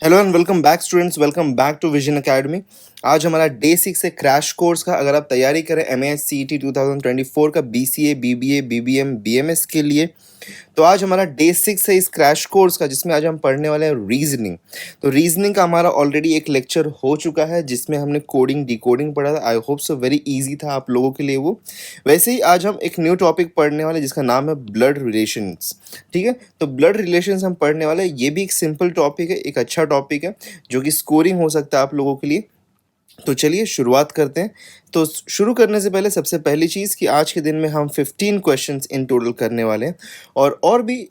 Hello and welcome back students, welcome back to vision academy. आज हमारा day 6 है crash course का। अगर आप तैयारी करें MAS CET 2024 का BCA BBA BBM BMS के लिए, तो आज हमारा डे 6 है इस क्रैश कोर्स का, जिसमें आज हम पढ़ने वाले हैं रीजनिंग। तो रीजनिंग का हमारा ऑलरेडी एक लेक्चर हो चुका है जिसमें हमने कोडिंग डिकोडिंग पढ़ा था। आई होप सो वेरी इजी था आप लोगों के लिए वो। वैसे ही आज हम एक न्यू टॉपिक पढ़ने वाले जिसका नाम है ब्लड रिलेशंस। ठीक है, तो ब्लड रिलेशंस हम पढ़ने वाले हैं। ये भी एक सिंपल टॉपिक है, एक अच्छा टॉपिक है जो कि स्कोरिंग हो सकता है आप लोगों के लिए। तो चलिए शुरुआत करते हैं। तो शुरू करने से पहले सबसे पहली चीज़ कि आज के दिन में हम 15 क्वेश्चंस इन टोटल करने वाले हैं। और भी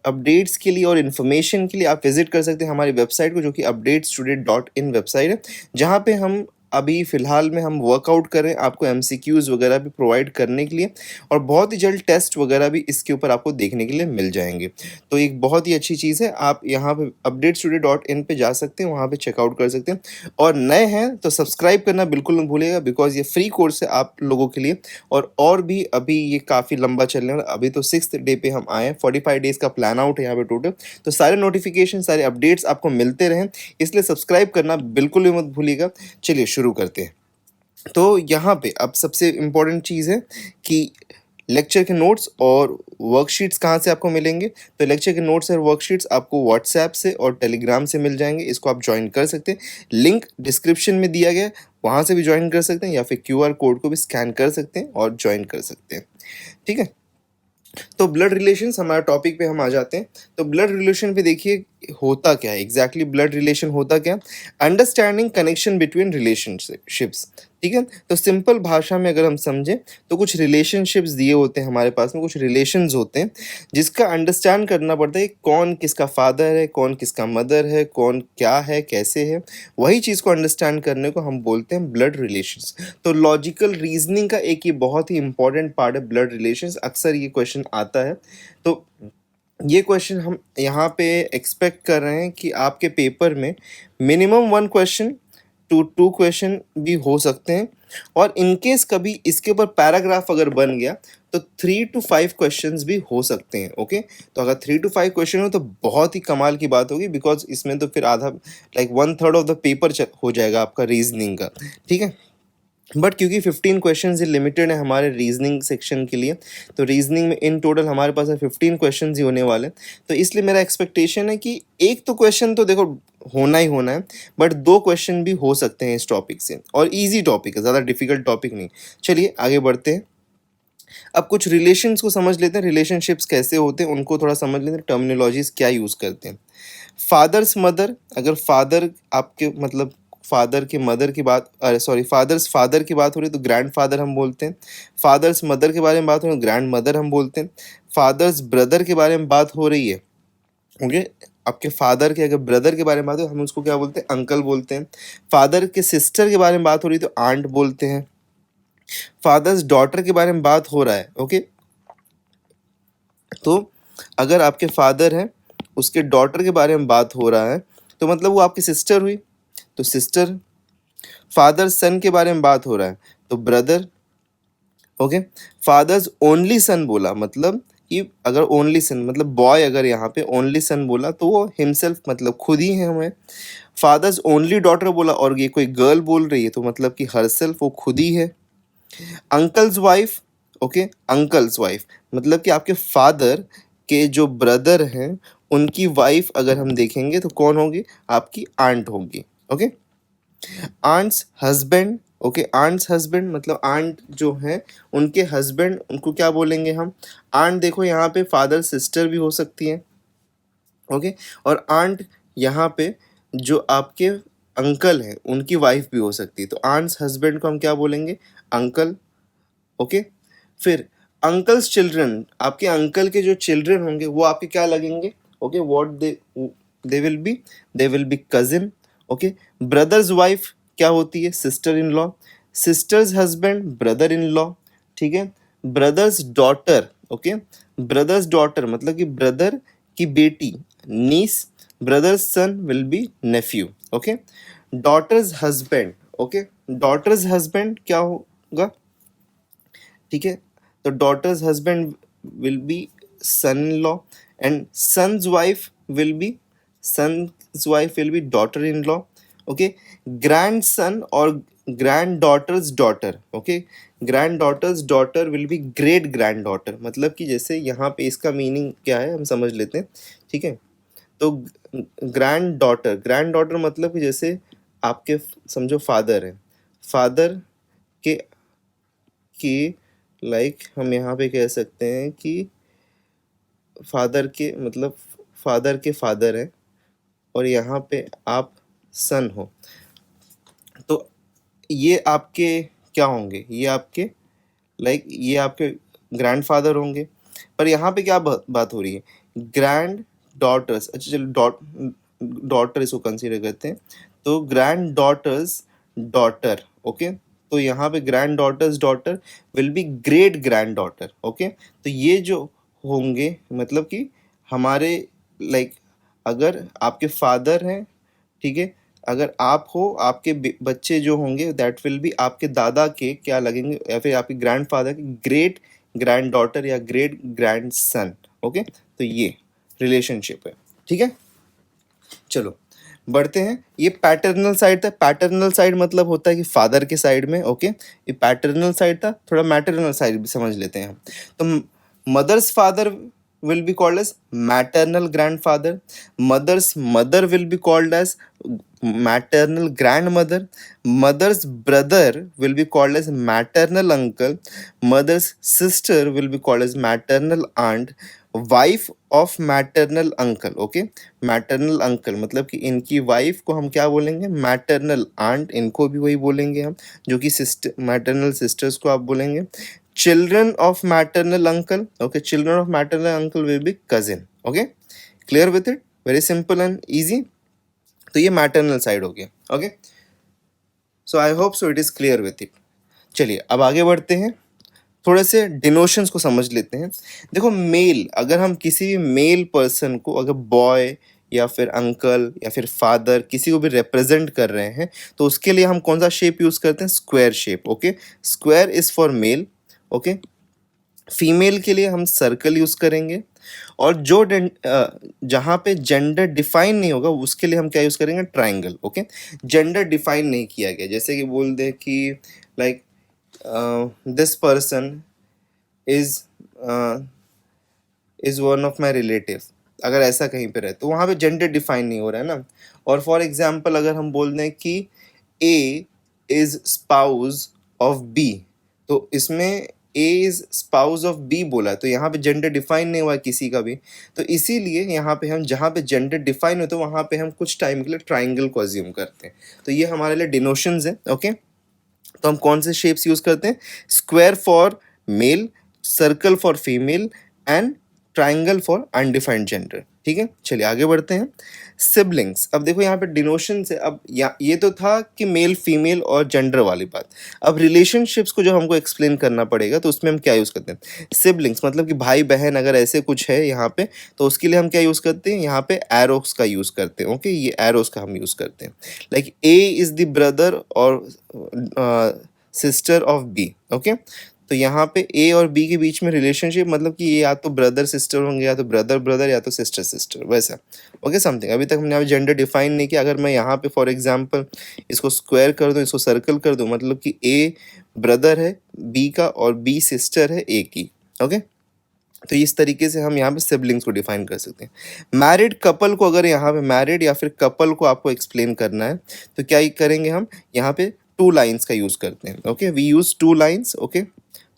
अपडेट्स के लिए और इन्फॉर्मेशन के लिए आप विजिट कर सकते हैं हमारी वेबसाइट को, जो कि updatestudent.in वेबसाइट है, जहाँ पे हम अभी फ़िलहाल में हम वर्कआउट कर रहे हैं आपको MCQs वगैरह भी प्रोवाइड करने के लिए, और बहुत ही जल्द टेस्ट वगैरह भी इसके ऊपर आपको देखने के लिए मिल जाएंगे। तो एक बहुत ही अच्छी चीज़ है, आप यहाँ पे updatestudent.in पे जा सकते हैं, वहाँ पे चेकआउट कर सकते हैं। और नए हैं तो सब्सक्राइब करना बिल्कुल मत भूलिएगा, बिकॉज ये फ्री कोर्स है आप लोगों के लिए। और भी अभी ये काफ़ी लंबा चलने वाला। अभी तो 6th डे पे हम आए हैं, 45 डेज़ का प्लान आउट है यहाँ पे टोटल। तो सारे नोटिफिकेशन, सारे अपडेट्स आपको मिलते रहें, इसलिए सब्सक्राइब करना बिल्कुल भी मत भूलिएगा। चलिए शुरू करते हैं। तो यहाँ पे अब सबसे इम्पोर्टेंट चीज़ है कि लेक्चर के नोट्स और वर्कशीट्स कहाँ से आपको मिलेंगे। तो लेक्चर के नोट्स और वर्कशीट्स आपको व्हाट्सएप से और टेलीग्राम से मिल जाएंगे। इसको आप ज्वाइन कर सकते हैं, लिंक डिस्क्रिप्शन में दिया गया है, वहाँ से भी ज्वाइन कर सकते हैं, या फिर QR कोड को भी स्कैन कर सकते हैं और ज्वाइन कर सकते हैं। ठीक है, तो ब्लड रिलेशंस हमारा टॉपिक पे हम आ जाते हैं। तो ब्लड रिलेशन पे देखिए होता क्या है एग्जैक्टली। ब्लड रिलेशन होता क्या, अंडरस्टैंडिंग कनेक्शन बिटवीन रिलेशनशिप्स। ठीक है, तो सिंपल भाषा में अगर हम समझें तो कुछ रिलेशनशिप्स दिए होते हैं हमारे पास में, कुछ रिलेशंस होते हैं जिसका अंडरस्टैंड करना पड़ता है कि कौन किसका फादर है, कौन किसका मदर है, कौन क्या है, कैसे है। वही चीज़ को अंडरस्टैंड करने को हम बोलते हैं ब्लड रिलेशंस। तो लॉजिकल रीजनिंग का एक ये बहुत ही इंपॉर्टेंट पार्ट है ब्लड रिलेशंस। अक्सर ये क्वेश्चन आता है, तो ये क्वेश्चन हम यहाँ पे एक्सपेक्ट कर रहे हैं कि आपके पेपर में मिनिमम 1 क्वेश्चन टू 2 क्वेश्चन भी हो सकते हैं। और इनकेस कभी इसके ऊपर पैराग्राफ अगर बन गया तो 3 to 5 क्वेश्चंस भी हो सकते हैं। ओके, तो अगर 3 to 5 क्वेश्चन हो तो बहुत ही कमाल की बात होगी, बिकॉज इसमें तो फिर आधा, लाइक 1/3 ऑफ द पेपर हो जाएगा आपका रीजनिंग का। ठीक है, बट क्योंकि 15 क्वेश्चन ही लिमिटेड है हमारे रीजनिंग सेक्शन के लिए, तो रीजनिंग में इन टोटल हमारे पास 15 क्वेश्चन ही होने वाले हैं। तो इसलिए मेरा एक्सपेक्टेशन है कि एक तो क्वेश्चन तो देखो होना ही होना है, बट 2 क्वेश्चन भी हो सकते हैं इस टॉपिक से। और इजी टॉपिक है, ज़्यादा डिफिकल्ट टॉपिक नहीं। चलिए आगे बढ़ते हैं। अब कुछ रिलेशंस को समझ लेते हैं, रिलेशनशिप्स कैसे होते हैं उनको थोड़ा समझ लेते हैं, टर्मिनोलॉजीज क्या यूज़ करते हैं। फादर्स मदर, अगर फादर आपके मतलब फादर के मदर की बात, अरे सॉरी, फादर्स फादर की बात हो रही है तो ग्रैंड फादर हम बोलते हैं। फादर्स मदर के बारे में बात हो रही है तो ग्रैंड मदर हम बोलते हैं। फादर्स ब्रदर के बारे में बात हो रही है, ओके, आपके फादर के अगर ब्रदर के बारे में बात हो हम उसको क्या बोलते हैं, अंकल बोलते हैं। फादर के सिस्टर के बारे में बात हो रही है तो आंट बोलते हैं। फादर्स डॉटर के बारे में बात हो रहा है, ओके, तो अगर आपके फादर हैं उसके डॉटर के बारे में बात हो रहा है तो मतलब वो आपकी सिस्टर हुई, तो सिस्टर। फादर सन के बारे में बात हो रहा है तो brother, okay. Fathers only son बोला मतलब कि अगर ओनली सन मतलब बॉय, अगर यहाँ पे ओनली सन बोला तो वो हिमसेल्फ मतलब खुद ही है हमें। फादर्स ओनली डॉटर बोला और ये कोई गर्ल बोल रही है तो मतलब कि हरसेल्फ वो खुद ही है। Uncle's wife, okay, uncle's wife मतलब कि आपके फादर के जो ब्रदर हैं उनकी वाइफ अगर हम देखेंगे तो कौन होगी, आपकी आंट होगी। Okay, aunt's husband, okay, aunt's husband मतलब आंट जो है उनके हस्बैंड, उनको क्या बोलेंगे हम, आंट। देखो यहाँ पे फादर सिस्टर भी हो सकती है, ओके, और आंट यहाँ पे जो आपके अंकल हैं उनकी वाइफ भी हो सकती है, तो आंट्स हस्बैंड को हम क्या बोलेंगे, अंकल। ओके, फिर अंकल्स चिल्ड्रन, आपके अंकल के जो चिल्ड्रन होंगे वो आपके क्या लगेंगे, okay, what they will be cousin. Okay, brother's wife क्या होती है, sister in law. Sister's husband brother in law. ठीक है, brother's daughter, okay, brother's daughter मतलब कि ब्रदर की बेटी, niece. Brother's son will be nephew. Okay, daughter's husband, okay, daughter's husband क्या होगा, ठीक है, तो daughter's husband will be son in law, and son's wife will be son wife will be daughter-in-law. Okay, grandson or granddaughter's daughter. Okay, granddaughter's daughter will be great granddaughter. मतलब कि जैसे यहाँ पे इसका मीनिंग क्या है हम समझ लेते हैं, ठीक है। तो ग्रैंड डॉटर मतलब कि जैसे आपके समझो फादर है, फादर के लाइक हम यहाँ पे कह सकते हैं कि फादर के मतलब फादर के फादर हैं और यहाँ पे आप सन हो, तो ये आपके क्या होंगे, ये आपके ये आपके ग्रैंडफादर होंगे। पर यहाँ पे क्या बात हो रही है, ग्रैंड डॉटर्स, अच्छा चलो डॉटर इसको कंसीडर करते हैं, तो ग्रैंड डॉटर्स डॉटर। ओके, तो यहाँ पे granddaughter's daughter will be great granddaughter. Okay, तो ये जो होंगे मतलब कि हमारे अगर आपके फादर हैं, ठीक है, अगर आप हो, आपके बच्चे जो होंगे दैट विल बी आपके दादा के क्या लगेंगे, या फिर आपके ग्रैंडफादर के ग्रेट ग्रैंड डॉटर या ग्रेट ग्रैंड सन। ओके, तो ये रिलेशनशिप है, ठीक है। चलो बढ़ते हैं, ये पैटर्नल साइड था। पैटर्नल साइड मतलब होता है कि फादर के साइड में। ओके, ये पैटर्नल साइड था। थोड़ा मैटरनल साइड भी समझ लेते हैं हम। तो mother's father will be called as maternal grandfather, mother's mother will be called as maternal grandmother, mother's brother will be called as maternal uncle, mother's sister will be called as maternal aunt, wife of maternal uncle. Okay, maternal uncle मतलब कि इनकी wife को हम क्या बोलेंगे, maternal aunt, इनको भी वही बोलेंगे हम, जो कि सिस्टर मैटरनल सिस्टर्स को आप बोलेंगे। Children of maternal uncle, okay, children of maternal uncle will be cousin. Okay, clear with it, very simple and easy. तो ये मैटरनल साइड हो गया। Okay, so I hope so it is clear with it. चलिए अब आगे बढ़ते हैं, थोड़े से डिनोशंस को समझ लेते हैं। देखो मेल, अगर हम किसी भी मेल पर्सन को अगर बॉय या फिर अंकल या फिर फादर किसी को भी रिप्रेजेंट कर रहे हैं, तो उसके लिए हम कौन सा शेप यूज करते हैं, square shape. Okay, square is for male. Okay, female के लिए हम सर्कल यूज करेंगे, और जो जहाँ पे जेंडर डिफाइन नहीं होगा उसके लिए हम क्या यूज करेंगे, ट्राइंगल। ओके, जेंडर डिफाइन नहीं किया गया, जैसे कि बोल दे कि like this person is is one of my relative, अगर ऐसा कहीं पे रहे तो वहाँ पे जेंडर डिफाइन नहीं हो रहा है ना। और फॉर एग्जांपल अगर हम बोल दें कि A is spouse of B, तो इसमें A is spouse of B बोला है, तो यहाँ पे जेंडर डिफाइन नहीं हुआ है किसी का भी, तो इसीलिए यहाँ पे हम जहाँ पे जेंडर डिफाइन हो तो वहाँ पे हम कुछ टाइम के लिए ट्राइंगल को अज्यूम करते हैं। तो ये हमारे लिए डिनोशंस है। ओके, तो हम कौन से शेप्स यूज करते हैं, square for male, circle for female and triangle for undefined gender. ठीक है, चलिए आगे बढ़ते हैं। सिबलिंग्स, अब देखो यहाँ पे डिनोशन से, अब ये तो था कि मेल फीमेल और जेंडर वाली बात। अब रिलेशनशिप्स को जो हमको एक्सप्लेन करना पड़ेगा तो उसमें हम क्या यूज़ करते हैं, सिबलिंग्स मतलब कि भाई बहन अगर ऐसे कुछ है यहाँ पे, तो उसके लिए हम क्या यूज़ करते हैं, यहाँ पे एरोस का यूज़ करते हैं। ओके, ये एरोस का हम यूज़ करते हैं, like A is the brother और सिस्टर ऑफ बी। ओके, तो यहाँ पे ए और बी के बीच में रिलेशनशिप मतलब कि ये या तो ब्रदर सिस्टर होंगे, या तो ब्रदर ब्रदर, या तो सिस्टर सिस्टर, वैसा। Okay, something. अभी तक हमने यहाँ जेंडर डिफाइन नहीं किया। अगर मैं यहाँ पे फॉर एग्जांपल इसको स्क्वायर कर दूँ, इसको सर्कल कर दूँ, मतलब कि ए ब्रदर है बी का और बी सिस्टर है ए की। ओके, तो इस तरीके से हम यहाँ पे सिबलिंग्स को डिफाइन कर सकते हैं। मैरिड कपल को, अगर यहाँ पे मैरिड या फिर कपल को आपको एक्सप्लेन करना है तो क्या करेंगे, हम यहाँ पे टू लाइन्स का यूज़ करते हैं। Okay, we use two lines. Okay,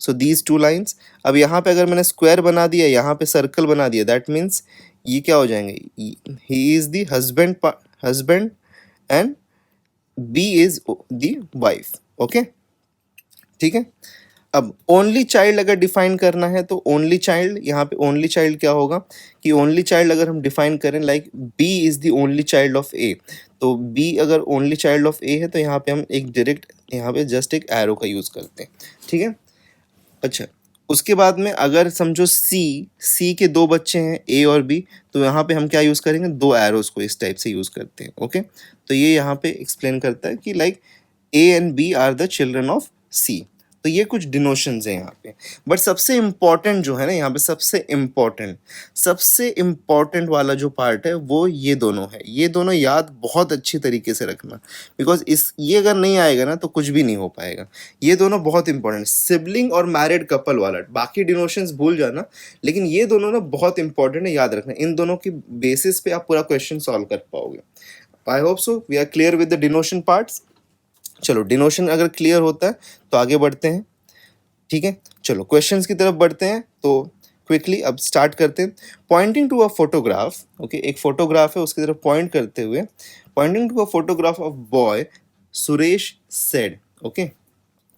so these two lines. अब यहाँ पे अगर मैंने स्क्वायर बना दिया, यहाँ पे सर्कल बना दिया, दैट मीन्स ये क्या हो जाएंगे, he is the husband and B is the wife. Okay, ठीक है। अब ओनली चाइल्ड अगर डिफाइन करना है तो ओनली चाइल्ड, यहाँ पे ओनली चाइल्ड क्या होगा कि ओनली चाइल्ड अगर हम डिफाइन करें like B is the only child of A, तो बी अगर ओनली चाइल्ड ऑफ ए है तो यहाँ पे हम एक डायरेक्ट यहाँ पे जस्ट एक एरो का यूज़ करते हैं। ठीक है, अच्छा उसके बाद में अगर समझो सी के दो बच्चे हैं ए और बी, तो यहाँ पे हम क्या यूज़ करेंगे, दो एरोस को इस टाइप से यूज़ करते हैं। ओके, तो ये यहाँ पे एक्सप्लेन करता है कि like A and B are the children of C. तो ये कुछ डिनोशंस हैं यहाँ पे। बट सबसे इम्पॉर्टेंट जो है ना यहाँ पे, सबसे इम्पॉर्टेंट वाला जो पार्ट है वो ये दोनों है। ये दोनों याद बहुत अच्छी तरीके से रखना, बिकॉज ये अगर नहीं आएगा ना तो कुछ भी नहीं हो पाएगा। ये दोनों बहुत इंपॉर्टेंट, सिबलिंग और मैरिड कपल वाला। बाकी डिनोशंस भूल जाना, लेकिन ये दोनों ना बहुत इंपॉर्टेंट है, याद रखना। इन दोनों की बेसिस पे आप पूरा क्वेश्चन सॉल्व कर पाओगे। I hope so we are clear with the denotation parts. चलो, डिनोशन अगर क्लियर होता है तो आगे बढ़ते हैं, ठीक है। चलो क्वेश्चंस की तरफ बढ़ते हैं, तो क्विकली अब स्टार्ट करते हैं। Pointing to a photograph, okay, एक फोटोग्राफ है उसकी तरफ पॉइंट करते हुए, pointing to a photograph of boy, Suresh said, okay,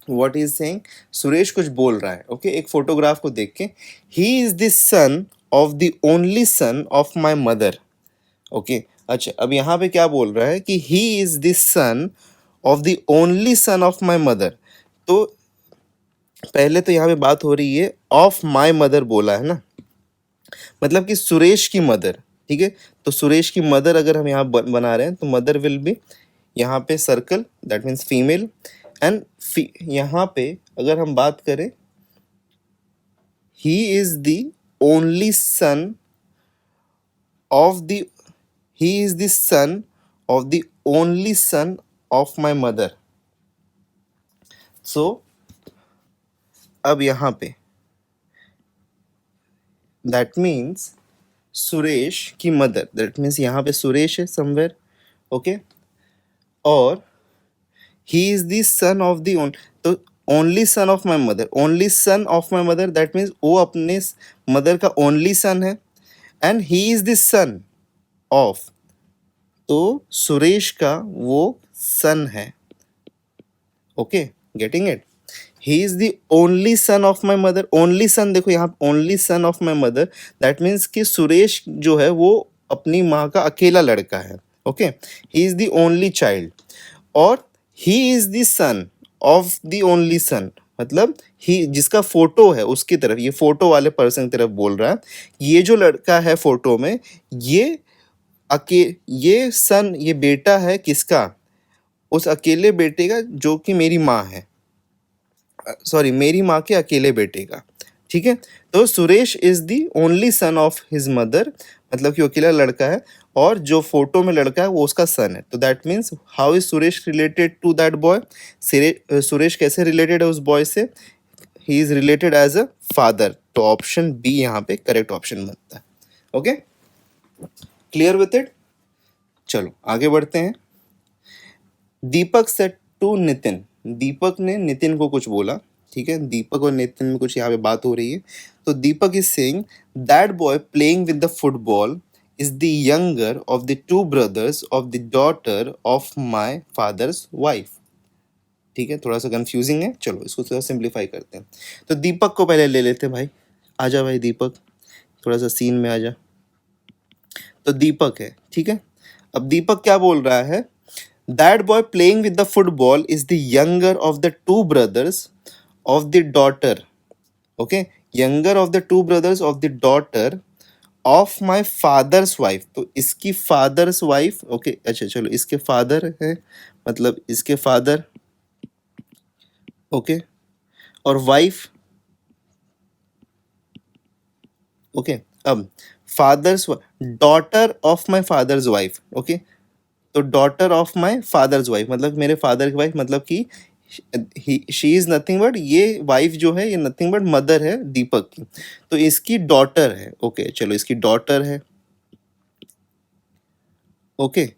what is saying, Suresh कुछ बोल रहा है, ओके, एक फोटोग्राफ को देख के, ही is the son of the only son of my mother, okay. अच्छा, अब यहाँ पे क्या बोल रहा है कि ही is the son of the only son of my mother. तो पहले तो यहाँ पे बात हो रही है ऑफ माई मदर बोला है ना, मतलब कि सुरेश की मदर, ठीक है। तो सुरेश की मदर अगर हम यहाँ बना रहे हैं तो मदर विल बी यहाँ पे circle, that means female. And यहाँ पे अगर हम बात करें, he is the only son of the, he is the son of the only son of my mother. So अब यहाँ पे दैट मीन्स सुरेश की मदर, दैट मीन्स यहाँ पे सुरेश है समवेयर, ओके, और he is the son of the own, तो only son of my mother, only son of my mother, that means वो अपने मदर का ओनली सन है। And he is the son of, तो सुरेश का वो सन है, okay, getting it. He is the only son of my mother, only son, देखो यहाँ only son of my mother, that means कि सुरेश जो है वो अपनी माँ का अकेला लड़का है, okay, he is the only child. और he is the son of the only son, मतलब ही जिसका फोटो है उसकी तरफ, ये फोटो वाले पर्सन की तरफ बोल रहा है, ये जो लड़का है फोटो में, ये ये सन, ये बेटा है किसका, उस अकेले बेटे का जो कि मेरी माँ है, सॉरी मेरी माँ के अकेले बेटे का, ठीक है। तो Suresh is the only son of his mother, मतलब कि अकेला लड़का है, और जो फोटो में लड़का है वो उसका सन है। तो that means how is Suresh related to that boy, Suresh कैसे रिलेटेड है उस बॉय से, he is related as a father. तो ऑप्शन बी यहाँ पे करेक्ट ऑप्शन बनता है, ओके, क्लियर विथ इट। चलो आगे बढ़ते हैं। दीपक सेड टू नितिन, दीपक ने नितिन को कुछ बोला, ठीक है, दीपक और नितिन में कुछ यहाँ पे बात हो रही है। तो Deepak is saying that boy playing with the football is the younger of the two brothers of the daughter of my father's wife, ठीक है, थोड़ा सा कंफ्यूजिंग है, चलो इसको थोड़ा सिंप्लीफाई करते हैं। तो दीपक को पहले ले लेते हैं भाई, आजा भाई दीपक, थोड़ा सा सीन में आजा। तो दीपक है, ठीक है। अब दीपक क्या बोल रहा है, that boy playing with the football is the younger of the two brothers of the daughter, okay, younger of the two brothers of the daughter of my father's wife. तो इसकी फादर्स वाइफ, ओके, अच्छा चलो इसके father है, मतलब इसके father, okay, और wife, okay. अब father's, daughter of my father's wife, okay, तो daughter of my father's wife मतलब मेरे फादर की वाइफ, मतलब कि शी इज नथिंग बट, ये वाइफ जो है ये नथिंग बट मदर है दीपक की, तो इसकी डॉटर है, ओके, चलो इसकी डॉटर है, ओके।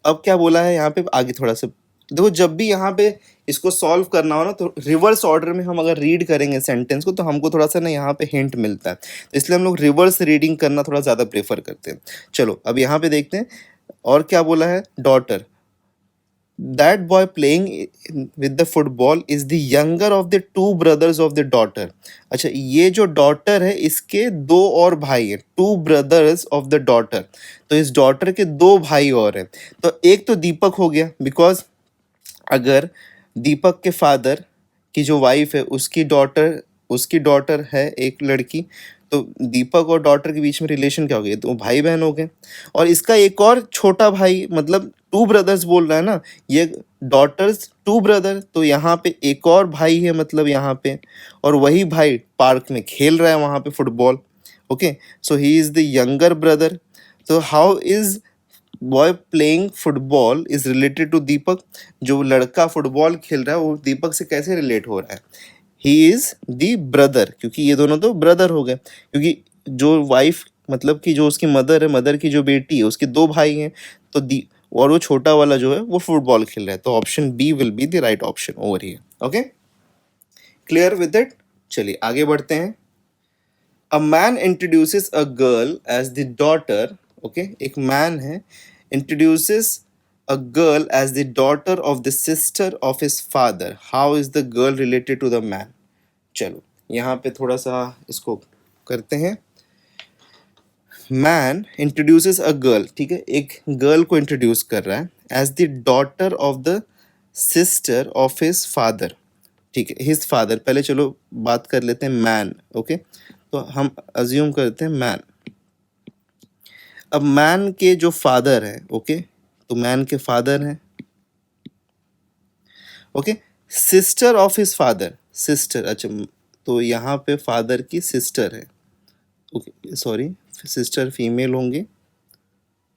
अब क्या बोला है यहाँ पे, आगे थोड़ा सा देखो, जब भी यहाँ पे इसको सॉल्व करना हो ना तो रिवर्स ऑर्डर में हम अगर रीड करेंगे सेंटेंस को तो हमको थोड़ा सा ना यहाँ पे हिंट मिलता है, तो इसलिए हम लोग रिवर्स रीडिंग करना थोड़ा ज़्यादा प्रेफर करते हैं। चलो अब यहाँ पे देखते हैं, और क्या बोला है, daughter, that boy playing with the football is the younger of the two brothers of the daughter. अच्छा, ये जो डॉटर है इसके दो और भाई हैं, to brothers of the daughter, तो इस डॉटर के दो भाई और हैं। तो एक तो दीपक हो गया, बिकॉज अगर दीपक के फादर की जो वाइफ है उसकी डॉटर है एक लड़की, तो तो दीपक और डॉटर के बीच में रिलेशन क्या हो गया, तो भाई बहन हो गए। और इसका एक और छोटा भाई, मतलब टू ब्रदर्स बोल रहा है ना, ये डॉटर्स टू ब्रदर, तो यहाँ पे एक और भाई है मतलब यहाँ पे, और वही भाई पार्क में खेल रहा है वहाँ पे football. Okay, so he is the younger brother. तो how is boy playing football is related to Deepak? जो लड़का फुटबॉल खेल रहा है वो दीपक से कैसे रिलेट हो रहा है? ही इज दी ब्रदर, क्योंकि ये दोनों तो ब्रदर हो गए, क्योंकि जो वाइफ मतलब कि जो उसकी मदर है, मदर की जो बेटी है, उसके दो भाई हैं, तो दी और वो छोटा वाला जो है वो फुटबॉल खेल रहा है, तो option B will be the right option over here. Okay, clear with it? चलिए आगे बढ़ते हैं। A man introduces a girl as the daughter. Okay, एक मैन है, introduces a girl as the daughter of the sister of his father. How is the girl related to the man? चलो यहाँ पे थोड़ा सा इसको करते हैं। मैन इंट्रोड्यूसेस अ गर्ल, ठीक है, एक गर्ल को इंट्रोड्यूस कर रहा है as the daughter of the sister of his father. ठीक है, हिज फादर, पहले चलो बात कर लेते हैं मैन। ओके, तो हम अज्यूम करते हैं मैन। अब मैन के जो फादर है, ओके, तो मैन के फादर हैं, okay, sister of his father, sister, अच्छा, तो यहाँ पे फादर की सिस्टर है, ओके सॉरी, सिस्टर फीमेल होंगे,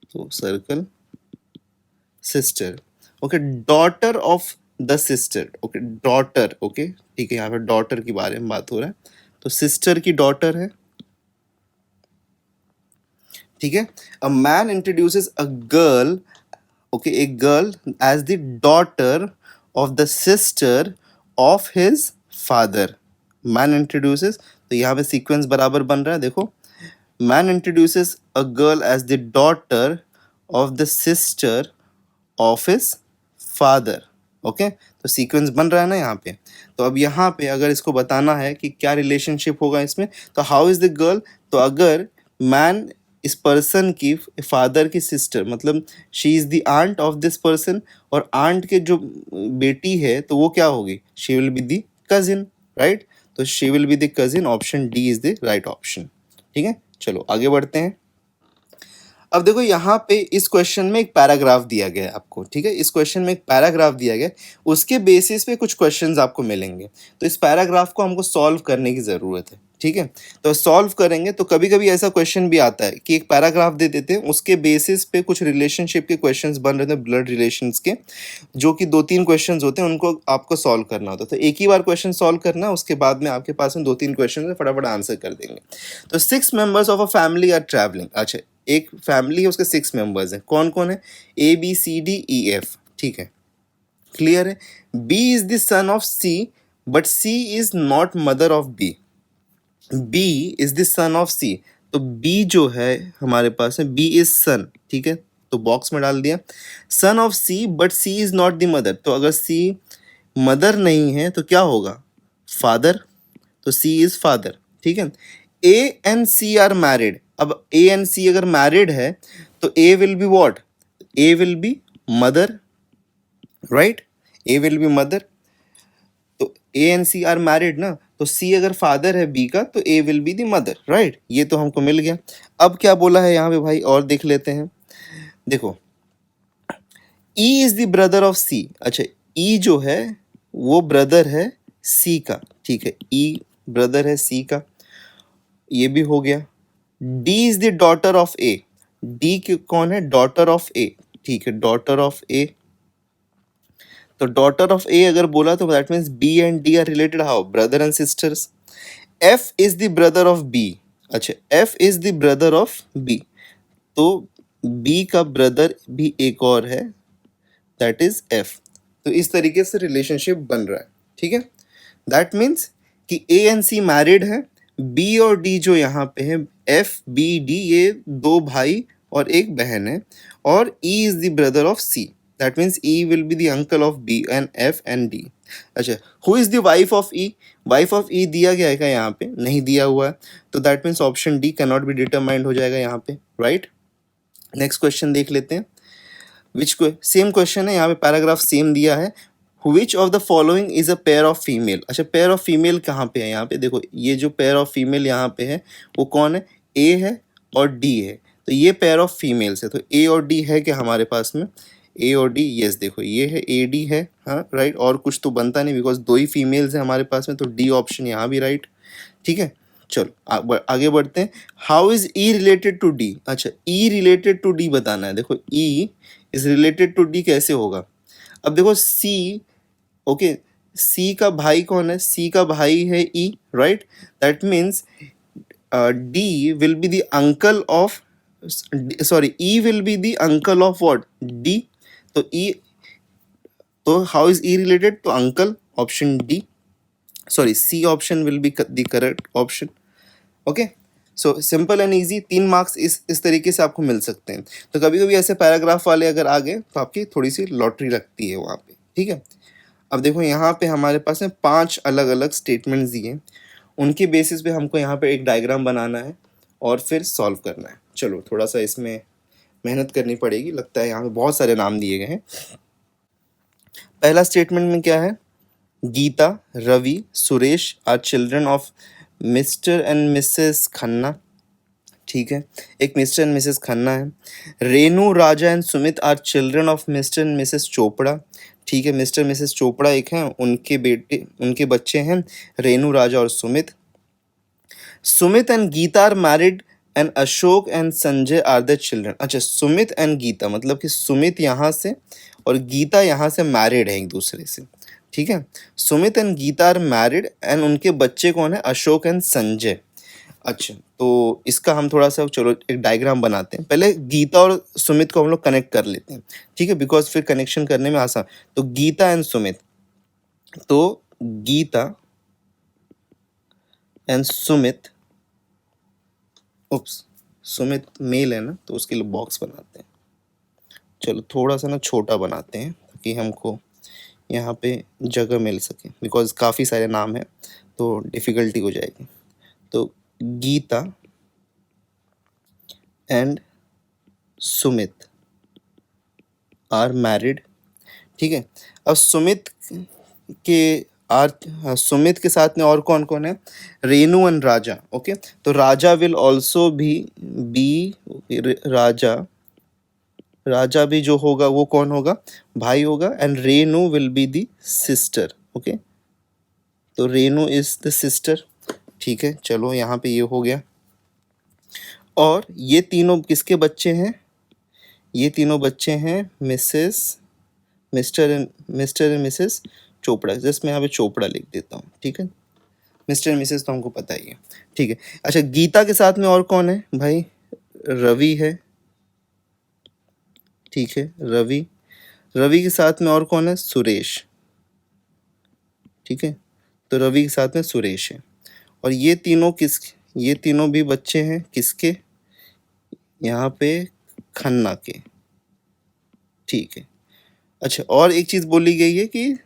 तो circle sister. Okay, daughter of the sister, okay, daughter, okay ठीक है, यहाँ पे डॉटर के बारे में बात हो रहा है, तो सिस्टर की डॉटर है, ठीक है। A man introduces a girl, okay, एक girl as the daughter of the sister of his father. Man introduces, तो यहाँ पे सीक्वेंस बराबर बन रहा है, देखो, man introduces a girl as the daughter of the sister of his father. Okay, तो सीक्वेंस बन रहा है ना यहाँ पे। तो अब यहाँ पे अगर इसको बताना है कि क्या रिलेशनशिप होगा इसमें, तो हाउ इज द गर्ल, तो अगर मैन इस पर्सन की फादर की सिस्टर, मतलब she is the aunt of this person, और आंट के जो बेटी है तो वो क्या होगी, she will be the cousin, right, तो she will be the cousin, option D is the right option. ठीक है, चलो आगे बढ़ते हैं। अब देखो यहाँ पे इस क्वेश्चन में एक पैराग्राफ दिया गया है आपको, ठीक है, इस क्वेश्चन में एक पैराग्राफ दिया गया है, उसके बेसिस पे कुछ क्वेश्चंस आपको मिलेंगे, तो इस पैराग्राफ को हमको सॉल्व करने की ज़रूरत है, ठीक है। तो सॉल्व करेंगे तो कभी कभी ऐसा क्वेश्चन भी आता है कि एक पैराग्राफ दे देते हैं, उसके बेसिस पे कुछ रिलेशनशिप के क्वेश्चंस बन रहे थे, ब्लड रिलेशंस के, जो कि 2-3 क्वेश्चंस होते हैं, उनको आपको सॉल्व करना होता है, तो एक ही बार क्वेश्चन सॉल्व करना है, उसके बाद में आपके पास में 2-3 क्वेश्चन है, फटाफट आंसर कर देंगे। तो 6 members of a family are travelling, अच्छा, एक फैमिली है, उसके 6 मेंबर्स हैं, कौन कौन है, A B C D E F, ठीक है, क्लियर है। B is the son of C, but C is not mother of B, B is the son of C, तो बी जो है हमारे पास है, बी इज सन, ठीक है, तो बॉक्स में डाल दिया, son of C but C is not the mother, तो अगर सी मदर नहीं है तो क्या होगा, फादर, तो सी इज फादर, ठीक है। A and C are married, अब ए एंड सी अगर मैरिड है तो A will be what, A will be mother, right, A will be mother, तो A and C are married ना, तो सी अगर फादर है बी का तो A will be the mother, right, ये तो हमको मिल गया। अब क्या बोला है यहाँ पे भाई, और देख लेते हैं, देखो, E is the brother of C, अच्छा, ई जो है वो ब्रदर है सी का, ठीक है, ई ब्रदर है सी का, ये भी हो गया। D is the daughter of A, D कौन है, डॉटर ऑफ ए, ठीक है, डॉटर ऑफ ए, तो डॉटर ऑफ ए अगर बोला तो that means B and D are related, how, brother and sisters. F is the brother of B, अच्छा, F is the brother of B, तो बी का brother भी एक और है, दैट इज एफ, तो इस तरीके से रिलेशनशिप बन रहा है, ठीक है। दैट मीन्स कि ए एंड सी मैरिड है, बी और डी जो यहाँ पे है, एफ बी डी, ये दो भाई और एक बहन है, और E is the brother of C, that means E will be the uncle of B and F and D. अच्छा, who is the wife of E, wife of E दिया गया है क्या, यहाँ पे नहीं दिया हुआ है, तो that means option D can not be determined हो जाएगा यहाँ पे, राइट। नेक्स्ट क्वेश्चन देख लेते हैं, विच को सेम क्वेश्चन है, यहाँ पे पैराग्राफ सेम दिया है, which of the following is a pair of female. अच्छा, पेयर ऑफ फीमेल कहाँ पे है? यहाँ पे देखो, ये जो पेयर ऑफ फीमेल यहाँ पे है वो कौन है? ए है और डी है। तो ये पेयर ऑफ फीमेल्स है, तो ए और डी है क्या हमारे पास में? ए और डी, यस, देखो ये है, ए डी है, हाँ राइट। और कुछ तो बनता नहीं बिकॉज दो ही फीमेल्स है हमारे पास में, तो डी ऑप्शन यहाँ भी राइट। ठीक है, चलो आगे बढ़ते हैं। How is E related to D? अच्छा, ई रिलेटेड टू डी बताना है। देखो E is related to D कैसे होगा? अब देखो सी, ओके, सी का भाई कौन है? सी का भाई है E, right. That means D will be the uncle of, sorry, E will be the uncle of what? D. तो ई, तो हाउ इज ई रिलेटेड? तो uncle, option D, sorry C option will be the correct option. Okay, so simple and easy, 3 marks इस तरीके से आपको मिल सकते हैं। तो कभी कभी ऐसे पैराग्राफ वाले अगर आ गए तो आपकी थोड़ी सी लॉटरी लगती है वहाँ पे। ठीक है, अब देखो यहाँ पे हमारे पास में 5 अलग अलग स्टेटमेंट्स दिए, उनके बेसिस पे हमको यहाँ पे एक डायग्राम बनाना है और फिर सॉल्व करना है। चलो थोड़ा सा इसमें मेहनत करनी पड़ेगी, लगता है यहाँ पे बहुत सारे नाम दिए गए हैं। पहला स्टेटमेंट में क्या है? Geeta, Ravi, Suresh are children of mister and missus Khanna. ठीक है, एक मिस्टर एंड मिसेस खन्ना है। Renu, Raja and Sumit are children of mister and missus Chopra. ठीक है, मिस्टर मिसेस चोपड़ा एक हैं, उनके बच्चे हैं रेनू, राजा और Sumit. Sumit and Geeta are married and Ashok and Sanjay are the children. अच्छा, सुमित एंड गीता मतलब कि सुमित यहाँ से और गीता यहाँ से मैरिड है एक दूसरे से। ठीक है, Sumit and Geeta are married एंड उनके बच्चे कौन है? अशोक एंड संजय। अच्छा, तो इसका हम थोड़ा सा, चलो एक डायग्राम बनाते हैं। पहले गीता और सुमित को हम लोग कनेक्ट कर लेते हैं, ठीक है, बिकॉज फिर कनेक्शन करने में आसान। तो गीता एंड सुमित, तो Geeta and Sumit, oops, Sumit male है ना, तो उसके लिए बॉक्स बनाते हैं। चलो थोड़ा सा ना छोटा बनाते हैं ताकि हमको यहाँ पे जगह मिल सके, बिकॉज काफ़ी सारे नाम हैं तो डिफ़िकल्टी हो जाएगी। तो Geeta and Sumit are married. ठीक है, अब सुमित के साथ में और कौन कौन है? Renu and Raja. ओके, तो राजा विल ऑल्सो बी राजा भी जो होगा वो कौन होगा? भाई होगा। And Renu will be the sister. Okay, तो रेनू इज द सिस्टर। ठीक है, चलो यहाँ पे ये हो गया। और ये तीनों किसके बच्चे हैं? ये तीनों बच्चे हैं mister and missus Chopra. Just मैं यहाँ पे चोपड़ा लिख देता हूँ। ठीक है, मिस्टर एंड मिसेस तो हमको पता ही है। ठीक है, अच्छा, गीता के साथ में और कौन है भाई? रवि है। ठीक है, रवि के साथ में और कौन है? सुरेश। ठीक है, तो रवि के साथ में सुरेश है। और ये तीनों भी बच्चे हैं किसके? यहाँ पे खन्ना के। ठीक है, अच्छा, और एक चीज़ बोली गई है कि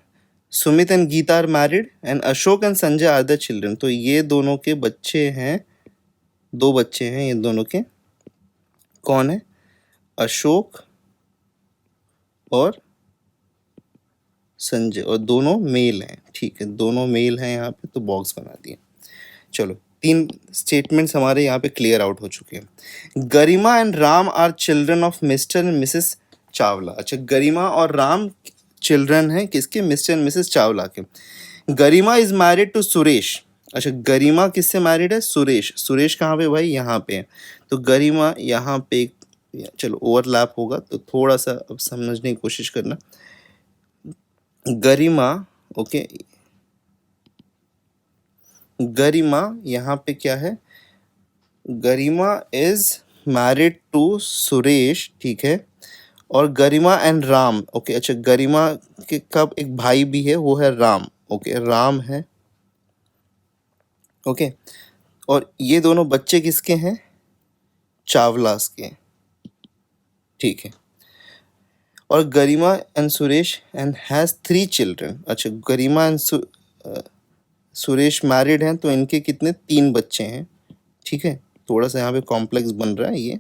Sumit and Geeta are married and Ashok and Sanjay are the children. तो ये दोनों के बच्चे हैं, 2 बच्चे हैं ये दोनों के। कौन है? अशोक और संजय, और दोनों मेल हैं। ठीक है, दोनों मेल हैं यहाँ पे, तो बॉक्स बना दिए। चलो 3 स्टेटमेंट्स हमारे यहाँ पे क्लियर आउट हो चुके हैं। Garima and Ram are children of mister and missus Chawla. अच्छा, गरिमा और राम चिल्ड्रन हैं किसके? मिस्टर एंड मिसेस चावला के। गरिमा इज मैरिड टू सुरेश। अच्छा, गरिमा किससे मैरिड है? सुरेश। सुरेश कहाँ पे भाई? यहाँ पे है। तो गरिमा यहाँ पे, चलो ओवरलैप होगा तो थोड़ा सा अब समझने की कोशिश करना। गरिमा, ओके, गरिमा यहाँ पे क्या है? गरिमा इज मैरिड टू सुरेश। ठीक है, और गरिमा एंड राम। ओके, अच्छा, गरिमा के कब एक भाई भी है, वो है राम। ओके, राम है। ओके, और ये दोनों बच्चे किसके हैं? चावलास के। ठीक है, और Garima and Suresh and has 3 children. अच्छा, गरिमा एंड सुरेश मैरिड हैं, तो इनके कितने? 3 बच्चे हैं। ठीक है, थोड़ा सा यहाँ पे कॉम्प्लेक्स बन रहा है ये,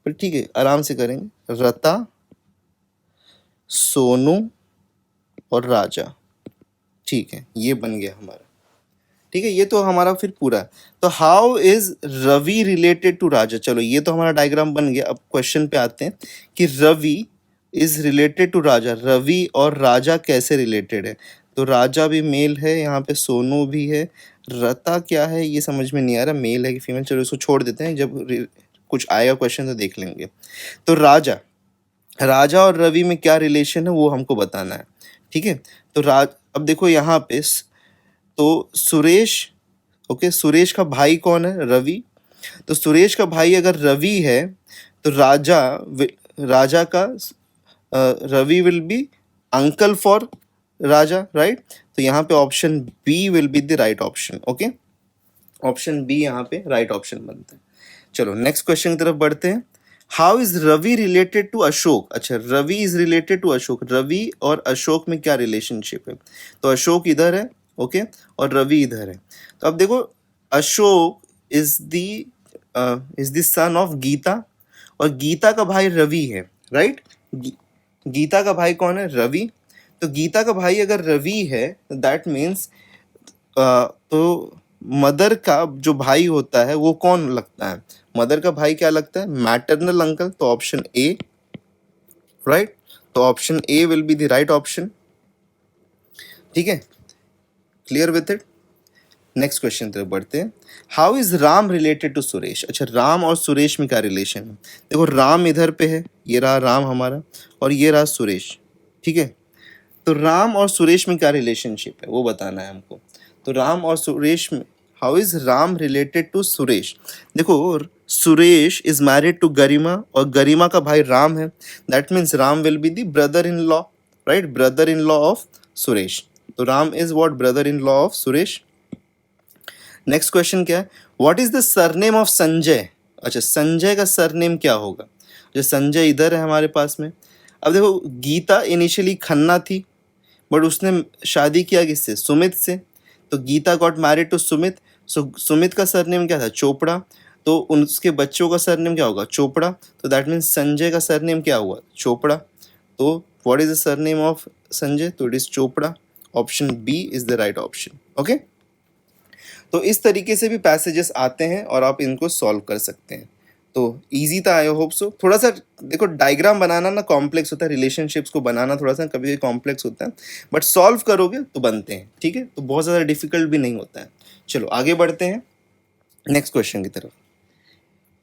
पर ठीक है, आराम से करेंगे। रता, सोनू और राजा। ठीक है, ये बन गया हमारा। ठीक है, ये तो हमारा फिर पूरा। तो how is Ravi related to Raja? चलो ये तो हमारा डायग्राम बन गया। अब क्वेश्चन पे आते हैं कि रवि इज रिलेटेड टू राजा। रवि और राजा कैसे रिलेटेड है? तो राजा भी मेल है, यहाँ पे सोनू भी है। रता क्या है ये समझ में नहीं आ रहा, मेल है कि फीमेल, चलो इसको छोड़ देते हैं, जब कुछ आएगा क्वेश्चन तो देख लेंगे। तो राजा, राजा और रवि में क्या रिलेशन है वो हमको बताना है। ठीक है, तो अब देखो यहाँ पे तो सुरेश, ओके, सुरेश का भाई कौन है? रवि। तो सुरेश का भाई अगर रवि है तो राजा का Ravi will be uncle for Raja, right? तो यहाँ पे option B will be the right option. Okay, option B यहाँ पे राइट ऑप्शन बनता है। चलो नेक्स्ट क्वेश्चन की तरफ बढ़ते हैं। How is Ravi related to Ashok? अच्छा, Ravi is related to Ashok. Ravi और अशोक में क्या रिलेशनशिप है? तो अशोक इधर है, ओके, और रवि इधर है। तो अब देखो, Ashok is the son of Geeta, और गीता का भाई रवि है, राइट? गीता का भाई कौन है? रवि। तो गीता का भाई अगर रवि है दैट मीन्स तो मदर का जो भाई होता है वो कौन लगता है? मदर का भाई क्या लगता है? Maternal uncle. तो ऑप्शन ए, राइट? तो option A will be the right option. ठीक है, clear with it? Next question तरफ बढ़ते हैं। How is Ram related to Suresh? अच्छा, राम और सुरेश में क्या रिलेशन है? देखो, राम इधर पे है, ये रहा राम हमारा, और ये रहा सुरेश। ठीक है, तो राम और सुरेश में क्या रिलेशनशिप है वो बताना है हमको। तो राम और सुरेश में, how is Ram related to Suresh? देखो, Suresh is married to Garima, और गरिमा का भाई राम है, that means Ram will be the brother in law, right? Brother in law of Suresh. तो Ram is what? Brother in law of Suresh. Next question क्या है? What is the surname of Sanjay? अच्छा, संजय का सरनेम क्या होगा? जो संजय इधर है हमारे पास में। अब देखो, गीता इनिशियली खन्ना थी, बट उसने शादी किया किससे? सुमित से। तो Geeta got married to Sumit, so Sumit का सरनेम क्या था? चोपड़ा। तो उसके बच्चों का सरनेम क्या होगा? चोपड़ा। तो दैट मीन्स संजय का सरनेम क्या हुआ? चोपड़ा। तो what is the surname of Sanjay? तो it is Chopra. Option B is the right option. Okay, तो इस तरीके से भी पैसेजेस आते हैं और आप इनको सॉल्व कर सकते हैं। तो इजी था, आई होप सो। थोड़ा सा देखो, डायग्राम बनाना ना कॉम्प्लेक्स होता है, रिलेशनशिप्स को बनाना थोड़ा सा कभी कॉम्प्लेक्स होता है, बट सॉल्व करोगे तो बनते हैं। ठीक है, तो बहुत ज़्यादा डिफिकल्ट भी नहीं होता है। चलो आगे बढ़ते हैं नेक्स्ट क्वेश्चन की तरफ।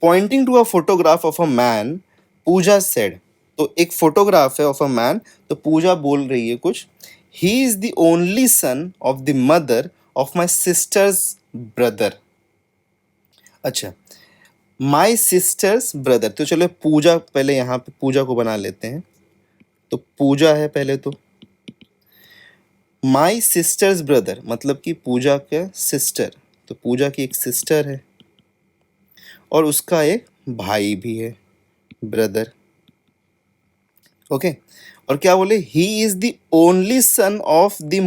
Pointing to a photograph of a man, Pooja said. तो एक फोटोग्राफ है ऑफ अ मैन, तो पूजा बोल रही है कुछ। ही is the only son of the mother of my sisters brother. अच्छा, माई सिस्टर्स ब्रदर। तो चलो पूजा, पहले यहाँ पे पूजा को बना लेते हैं। तो पूजा है पहले, तो माई सिस्टर्स ब्रदर मतलब कि पूजा का सिस्टर। तो पूजा की एक सिस्टर है और उसका एक भाई भी है, ब्रदर। ओके, और क्या बोले? ही is the only son of the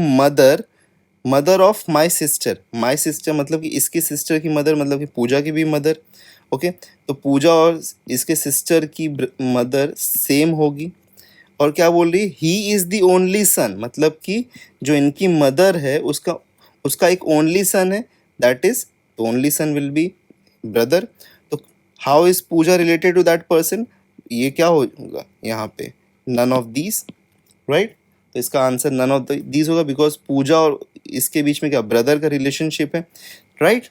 mother of my sister. My sister मतलब कि इसकी सिस्टर की मदर, मतलब कि पूजा की भी मदर। ओके, तो पूजा और इसके सिस्टर की मदर सेम होगी। और क्या बोल रही है? He is the only son, मतलब कि जो इनकी मदर है उसका उसका एक ओनली सन है, that is only son will be brother. तो how is Pooja related to that person? ये क्या होगा यहाँ पे? None of these, right? तो इसका आंसर नन ऑफ दीज होगा, बिकॉज पूजा और इसके बीच में क्या ब्रदर का रिलेशनशिप है, राइट?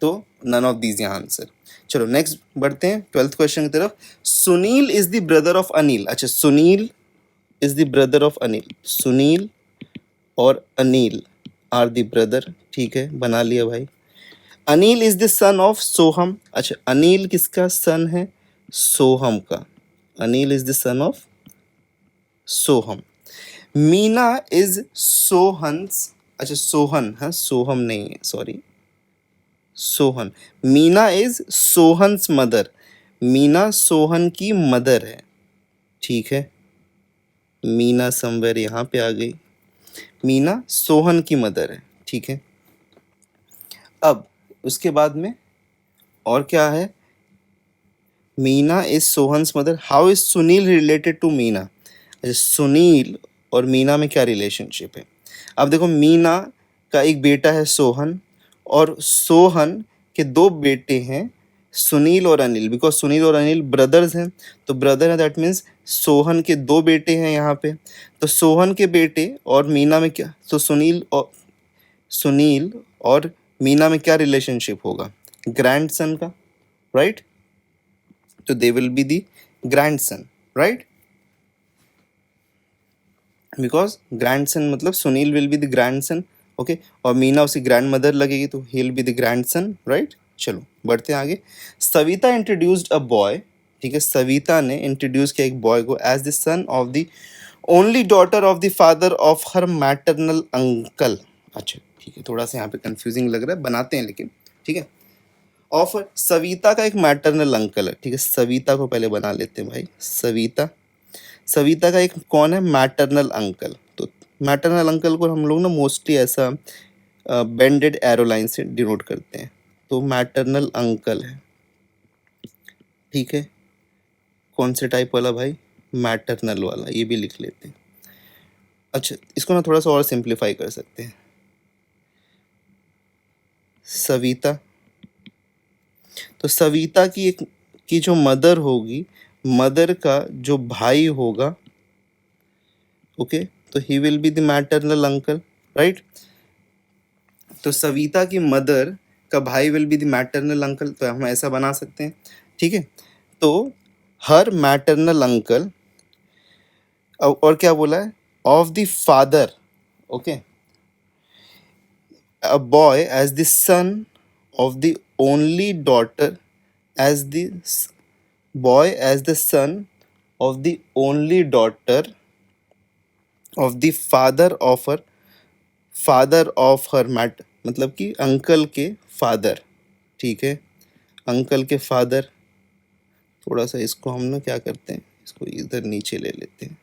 तो नन ऑफ दीज यहाँ आंसर। चलो नेक्स्ट बढ़ते हैं 12th क्वेश्चन की तरफ। Sunil is the brother of Anil. अच्छा, Sunil is the brother of Anil. Sunil और अनिल आर द ब्रदर। ठीक है, बना लिया भाई। Anil is the son of Soham. अच्छा, अनिल किसका सन है? सोहम का। Anil is the son of Soham. Meena is Sohan's. अच्छा, सोहन, हाँ सोहम नहीं है, sorry, Sohan. Meena is Sohan's mother. Meena Sohan की मदर है। ठीक है, मीना समवेयर यहाँ पे आ गई। मीना सोहन की मदर है। ठीक है, अब उसके बाद में और क्या है? Meena is Sohan's mother. How is Sunil related to Meena? अच्छा, सुनील और मीना में क्या रिलेशनशिप है। अब देखो मीना का एक बेटा है सोहन, और सोहन के दो बेटे हैं सुनील और अनिल, बिकॉज सुनील और अनिल ब्रदर्स हैं, तो ब्रदर है दैट मीन्स सोहन के दो बेटे हैं यहाँ पे। तो सोहन के बेटे और मीना में क्या, तो सुनील और मीना में क्या रिलेशनशिप होगा, ग्रैंडसन का, राइट। तो they will be the grandson, right, because grandson मतलब Sunil will be the grandson, okay, और मीना उसकी ग्रैंड मदर लगेगी, तो he will be the grandson, right. चलो बढ़ते हैं आगे। सविता इंट्रोड्यूस्ड अ बॉय, ठीक है, सविता ने इंट्रोड्यूस किया एक बॉय को as the son of the only daughter of the father of her maternal uncle. अच्छा ठीक है, थोड़ा सा यहाँ पे कंफ्यूजिंग लग रहा है, बनाते हैं लेकिन, ठीक है। ऑफ सविता का एक मैटरनल अंकल है, ठीक है, सविता को पहले बना लेते हैं भाई, सविता, सविता का एक कौन है, मैटरनल अंकल। तो मैटरनल अंकल को हम लोग ना मोस्टली ऐसा बेंडेड एरो लाइन से डिनोट करते हैं, तो मैटरनल अंकल है, ठीक है। कौन से टाइप वाला भाई, मैटरनल वाला, ये भी लिख लेते हैं। अच्छा इसको ना थोड़ा सा और सिंप्लीफाई कर सकते हैं, सविता, तो सविता की जो मदर होगी, मदर का जो भाई होगा, ओके, तो he will be the maternal uncle, right. तो सविता की मदर का भाई will be the maternal uncle, तो हम ऐसा बना सकते हैं, ठीक है। तो हर मैटरनल अंकल, और क्या बोला है, of the father, okay, a boy as the son of the only daughter, as the boy as the son of the only daughter of the father of her mat, मतलब कि uncle के father, ठीक है, uncle के father. थोड़ा सा इसको हम ना क्या करते हैं, इसको इधर नीचे ले लेते हैं,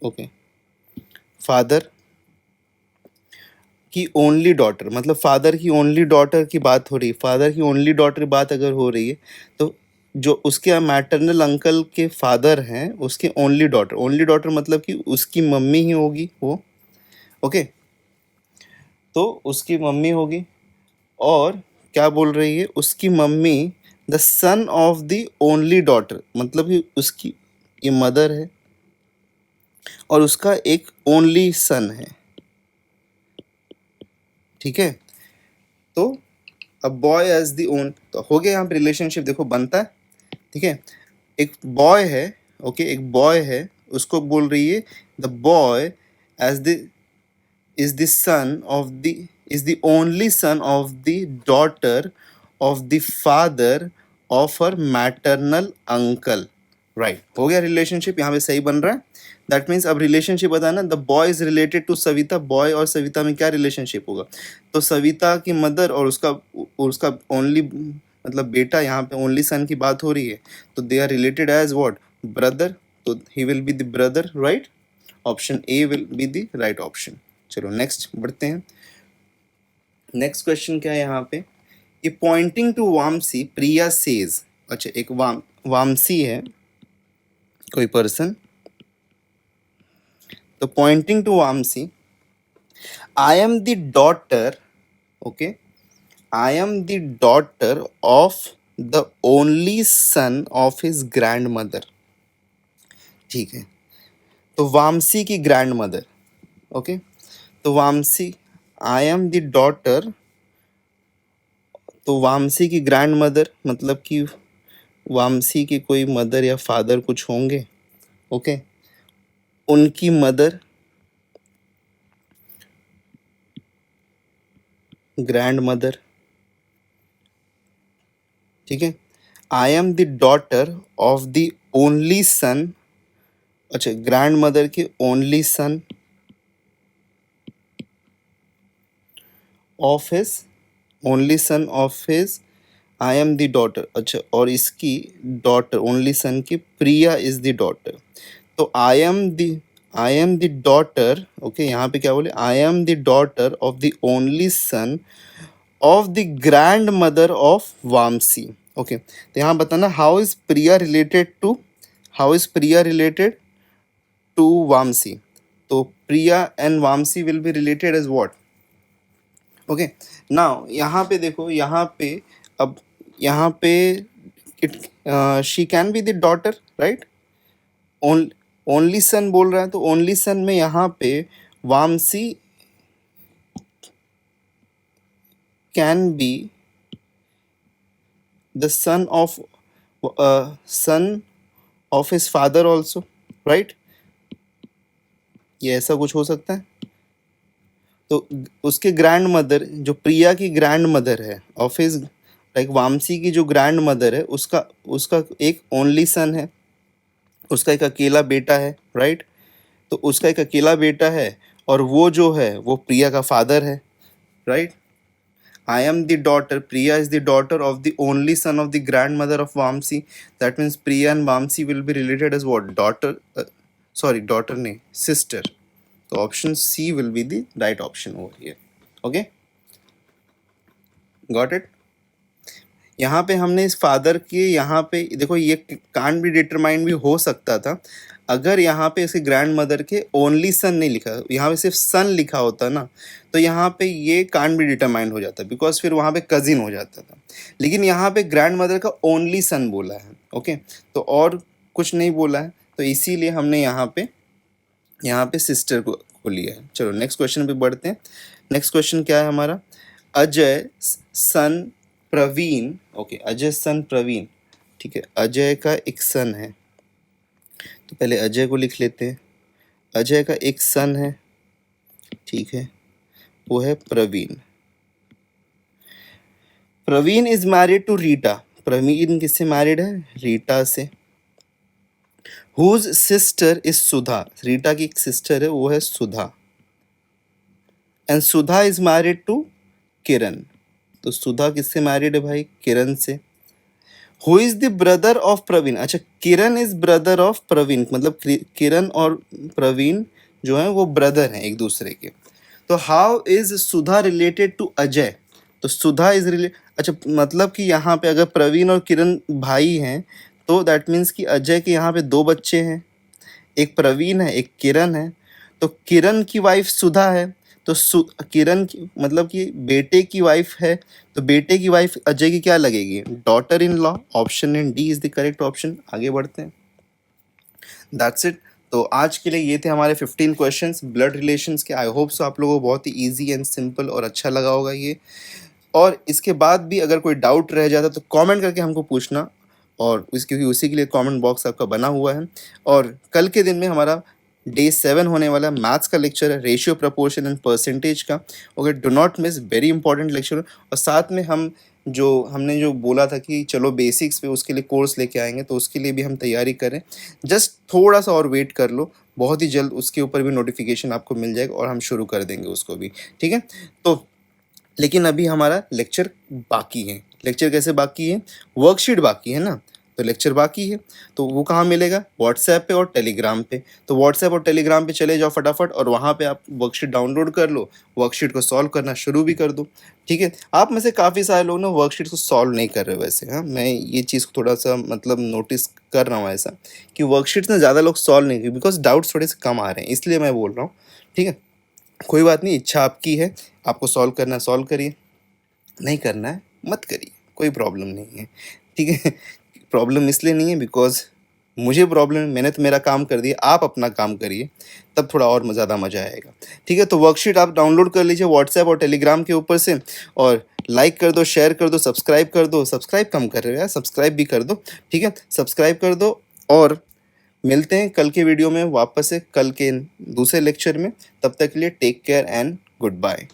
ओके, फादर की ओनली डॉटर, मतलब फादर की ओनली डॉटर की बात हो रही है, फादर की ओनली डॉटर की बात अगर हो रही है, तो जो उसके मैटरनल अंकल के फादर हैं उसके ओनली डॉटर मतलब कि उसकी मम्मी ही होगी वो, ओके, तो उसकी मम्मी होगी, और क्या बोल रही है, उसकी mummy the son of the only daughter, मतलब कि उसकी ये मदर है और उसका एक ओनली सन है, ठीक है। तो अब बॉय एज दी ओन, तो हो गया यहाँ पे रिलेशनशिप देखो बनता है, ठीक है। एक बॉय है, ओके, एक बॉय है, उसको बोल रही है the boy as the is the son of the is the only son of the daughter of the father of her maternal uncle, right, हो गया रिलेशनशिप यहाँ पे सही बन रहा है। दैट मीन्स अब रिलेशनशिप बताना, the boy is related to Savita, boy और सविता में क्या रिलेशनशिप होगा, तो सविता की मदर और उसका ओनली मतलब बेटा, यहाँ पे ओनली सन की बात हो रही है, तो they are related as what, brother, तो he will be the brother, right, option A will be the right option. चलो नेक्स्ट बढ़ते हैं। नेक्स्ट क्वेश्चन क्या है यहाँ पे, ये pointing to Vamsi Priya says, अच्छा एक वामसी है कोई पर्सन, तो pointing to Vamsi, I am the daughter, okay, I am the daughter of the only son of his grandmother, ठीक है। तो वामसी की ग्रैंड मदर, ओके, तो Vamsi, I am the daughter, तो वामसी की ग्रैंड मदर मतलब कि वामसी की कोई मदर या फादर कुछ होंगे, ओके, उनकी मदर ग्रैंड मदर, ठीक है। आई am the daughter of the only सन, अच्छा ग्रैंड मदर के only son of his, only son of his, I am the daughter, अच्छा, और इसकी डॉटर ओनली सन की प्रिया इज द डॉटर, तो I am the daughter, okay, यहाँ पे क्या बोले, I am the daughter of the only son of the grandmother of Vamsi. Okay, तो यहाँ बताना how is Priya related to Vamsi. तो Priya and Vamsi will be related as what? Okay, now यहाँ पे देखो, यहाँ पे अब यहाँ पे it she can be the daughter, right? Only son बोल रहा है, तो ओनली सन में यहाँ पे Vamsi can be the son of his father also, right? ये ऐसा कुछ हो सकता है। तो उसके ग्रैंड मदर, जो प्रिया की ग्रैंड मदर है, ऑफ हिज लाइक वामसी की जो ग्रैंड मदर है, उसका उसका एक ओनली सन है, उसका एक अकेला बेटा है, राइट? तो उसका एक अकेला बेटा है और वो जो है वो प्रिया का फादर है, right? I am the daughter, Priya is the daughter of the only son of the grandmother of Vamsi. That means Priya and Vamsi will be related as what? Daughter, sorry daughter नहीं, सिस्टर। तो option C will be the right option over here. Okay, got it? यहाँ पे हमने इस father के, यहाँ पे देखो ये कांट बी डिटरमाइन भी हो सकता था अगर यहाँ पे इसके ग्रैंड मदर के ओनली सन नहीं लिखा, यहाँ पे सिर्फ सन लिखा होता ना, तो यहाँ पे ये कांट बी डिटरमाइंड हो जाता, बिकॉज फिर वहाँ पे कजिन हो जाता था। लेकिन यहाँ पे ग्रैंड मदर का ओनली सन बोला है, ओके, तो और कुछ नहीं बोला है, तो इसीलिए हमने यहाँ पे सिस्टर को लिया है। चलो नेक्स्ट क्वेश्चन पे बढ़ते हैं। नेक्स्ट क्वेश्चन क्या है हमारा? अजय सन प्रवीण। ओके, अजय सन प्रवीण, ठीक है, अजय का एक सन है, तो पहले अजय को लिख लेते हैं। अजय का एक सन है, ठीक है, वो है Praveen. Praveen is married to Rita. Praveen किससे मैरिड है? रीटा से। Whose sister is Sudha. Rita की एक सिस्टर है, वो है Sudha. And Sudha is married to Kiran. तो सुधा किससे मैरिड है भाई? किरण से। Who is the brother of Praveen? अच्छा, Kiran is brother of Praveen, मतलब किरण और प्रवीण जो है वो ब्रदर हैं एक दूसरे के। तो how is Sudha related to Ajay? तो सुधा इज अच्छा, मतलब कि यहाँ पे अगर प्रवीण और किरण भाई हैं तो दैट मीन्स कि अजय के यहाँ पे दो बच्चे हैं, एक प्रवीण है एक किरण है। तो किरण की वाइफ सुधा है, तो किरण की मतलब कि बेटे की वाइफ है, तो बेटे की वाइफ अजय की क्या लगेगी? Daughter in law. Option in D is the correct option. आगे बढ़ते हैं। That's it. तो आज के लिए ये थे हमारे 15 क्वेश्चंस ब्लड रिलेशंस के। आई होप सो आप लोगों को बहुत ही इजी एंड सिंपल और अच्छा लगा होगा ये। और इसके बाद भी अगर कोई डाउट रह जाता तो कमेंट करके हमको पूछना, और क्योंकि उसी के लिए कमेंट बॉक्स आपका बना हुआ है। और कल के दिन में हमारा डे 7 होने वाला मैथ्स का लेक्चर है, रेशियो, प्रपोर्शन एंड परसेंटेज का। Okay, do not miss, very important lecture. और साथ में हमने जो बोला था कि चलो बेसिक्स पे उसके लिए कोर्स लेके आएंगे, तो उसके लिए भी हम तैयारी करें। जस्ट थोड़ा सा और वेट कर लो, बहुत ही जल्द उसके ऊपर भी नोटिफिकेशन आपको मिल जाएगा और हम शुरू कर देंगे उसको भी, ठीक है? तो लेकिन अभी हमारा लेक्चर बाकी है। लेक्चर कैसे बाकी है? वर्कशीट बाकी है ना, तो लेक्चर बाकी है। तो वो कहाँ मिलेगा? व्हाट्सएप पे और टेलीग्राम पे। तो व्हाट्सएप और टेलीग्राम पे चले जाओ फटाफट, और वहाँ पे आप वर्कशीट डाउनलोड कर लो, वर्कशीट को सॉल्व करना शुरू भी कर दो, ठीक है? आप में से काफ़ी सारे लोग ना वर्कशीट को सॉल्व नहीं कर रहे वैसे। हाँ, मैं ये चीज़ को थोड़ा सा मतलब नोटिस कर रहा हूँ ऐसा, कि वर्कशीट्स ना ज़्यादा लोग सॉल्व नहीं कर, बिकॉज डाउट्स थोड़े से कम आ रहे हैं, इसलिए मैं बोल रहा हूँ, ठीक है? कोई बात नहीं, इच्छा आपकी है, आपको सॉल्व करना है सॉल्व करिए, नहीं करना है मत करिए, कोई प्रॉब्लम नहीं है, ठीक है? प्रॉब्लम इसलिए नहीं है बिकॉज मुझे प्रॉब्लम है, मैंने तो मेरा काम कर दिया, आप अपना काम करिए, तब थोड़ा और ज़्यादा मज़ा आएगा, ठीक है? तो वर्कशीट आप डाउनलोड कर लीजिए व्हाट्सएप और टेलीग्राम के ऊपर से, और लाइक कर दो, शेयर कर दो, सब्सक्राइब कर दो। सब्सक्राइब कम कर रहे हो यार, सब्सक्राइब भी कर दो, ठीक है? सब्सक्राइब कर दो, और मिलते हैं कल के वीडियो में वापस से, कल के दूसरे लेक्चर में। तब तक के लिए take care and good bye.